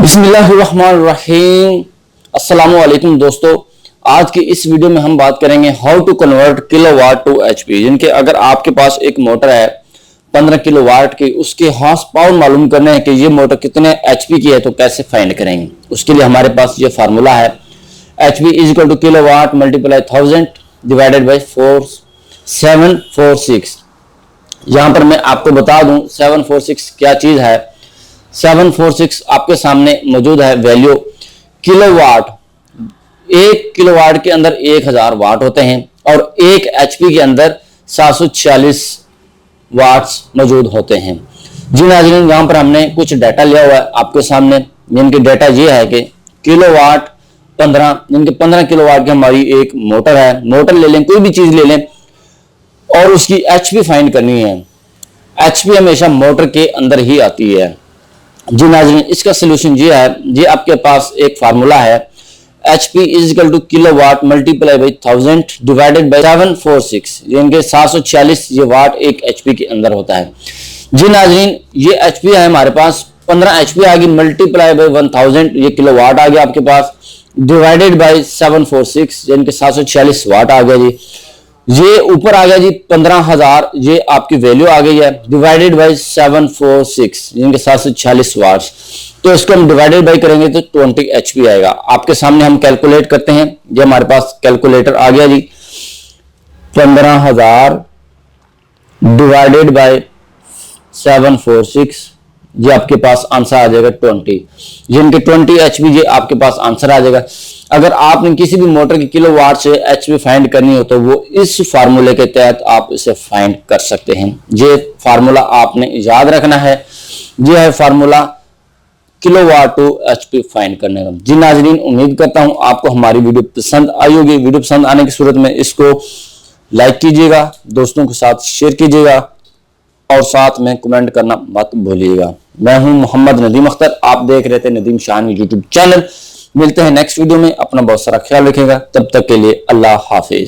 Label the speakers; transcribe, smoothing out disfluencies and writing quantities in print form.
Speaker 1: बिस्मिल्लाहिर्रहमानिर्रहीम। अस्सलामुअलैकुम दोस्तों, आज की इस वीडियो में हम बात करेंगे how to convert kilowatt to HP. जिनके अगर आपके पास एक मोटर है 15 किलोवाट की, उसके हॉर्स पावर मालूम करने हैं कि ये मोटर कितने एचपी की है तो कैसे फाइंड करेंगे। उसके लिए हमारे पास ये फार्मूला है, HP is equal to kilowatt multiply 1000 divided by 746। यहां पर मैं आपको बता दूं 746 क्या चीज है। 746 आपके सामने मौजूद है वैल्यू। किलोवाट, एक किलोवाट के अंदर 1000 वाट होते हैं और एक एचपी के अंदर 746 वाट्स मौजूद होते हैं। जी नाज़रीन, यहां पर हमने कुछ डाटा लिया हुआ है आपके सामने, जिनकी डाटा ये है कि किलोवाट 15, जिनके 15 किलोवाट की हमारी एक मोटर है। मोटर ले लें, कोई भी चीज ले लें और उसकी एचपी फाइंड करनी है। एचपी हमेशा मोटर के अंदर ही आती है। जी नाज़रीन, इसका सोल्यूशन ये है, ये आपके पास एक फार्मूला है, HP is equal to kilowatt multiply by 1000 divided by 746। जिनके 746 ये वाट एक एचपी के अंदर होता है। जी नाज़रीन, ये एचपी है हमारे पास, 15 एचपी आ गई मल्टीप्लाई बाई 1000, ये किलोवाट आ गया आपके पास, डिवाइडेड बाई 746, जिनके 746 वाट आ गया जी। ये ऊपर आ गया जी 15,000, ये आपकी वैल्यू आ गई है, डिवाइडेड बाई 746, जिनके 746 वाट्स। तो इसको हम डिवाइडेड बाई करेंगे तो 20 एचपी आएगा। आपके सामने हम कैलकुलेट करते हैं, ये हमारे पास कैलकुलेटर आ गया जी। 15,000 डिवाइडेड बाई 746, ये आपके पास आंसर आ जाएगा 20, जिनके 20 एचपी ये आपके पास आंसर आ जाएगा। अगर आपने किसी भी मोटर की किलोवाट से एचपी फाइंड करनी हो तो वो इस फार्मूले के तहत आप इसे फाइंड कर सकते हैं। ये फार्मूला आपने याद रखना है, ये है formula kilowatt to HP find करने का। जी नाज़रीन, उम्मीद करता हूं आपको हमारी वीडियो पसंद आई होगी। वीडियो पसंद आने की सूरत में इसको लाइक कीजिएगा, दोस्तों के साथ शेयर कीजिएगा और साथ में कमेंट करना मत भूलिएगा। मैं हूं मोहम्मद नदीम अख्तर, आप देख रहे थे नदीम शाहनवी यूट्यूब चैनल। मिलते हैं नेक्स्ट वीडियो में, अपना बहुत सारा ख्याल रखिएगा। तब तक के लिए अल्लाह हाफिज।